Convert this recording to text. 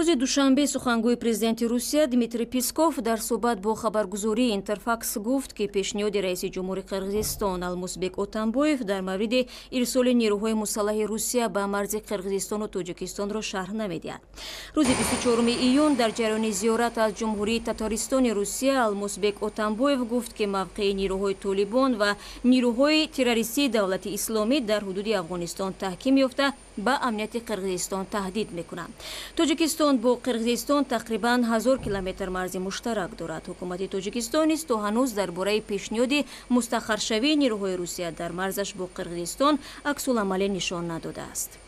рӯзи душанбе сухангӯи президенти Русия Дмитрий Песков дар суҳбат бо хабаргузории Интерфакс гуфт ки пешниҳоди раиси ҷумҳури Қирғизистон Алмузбек Отамбоев дар мавриди ирсоли нерӯҳои мусаллаҳи Русия ба марзи Қирғизистону Тоҷикистонро шарҳ намедиҳад. Рӯзи 24 июн дар ҷараёни зиёрат аз ҷумҳурии Татаристони Русия Алмузбек Отамбоев гуфт ки мавқеи нерӯҳои Толибон ва нерӯҳои террористии давлати исломӣ дар ҳудуди Афғонистон таҳким ёфта ба амнияти Қирғизистон таҳдид мекунанд. Тоҷикистон бо Қирғизистон тақрибан 1000 километр марзи муштарак дорад. ҳукумати Тоҷикистон низ то ҳанӯз дар бораи пешниҳоди мустахаршавии нерӯҳои Русия дар марзаш бо Қирғизистон аксуламале нишон надодааст.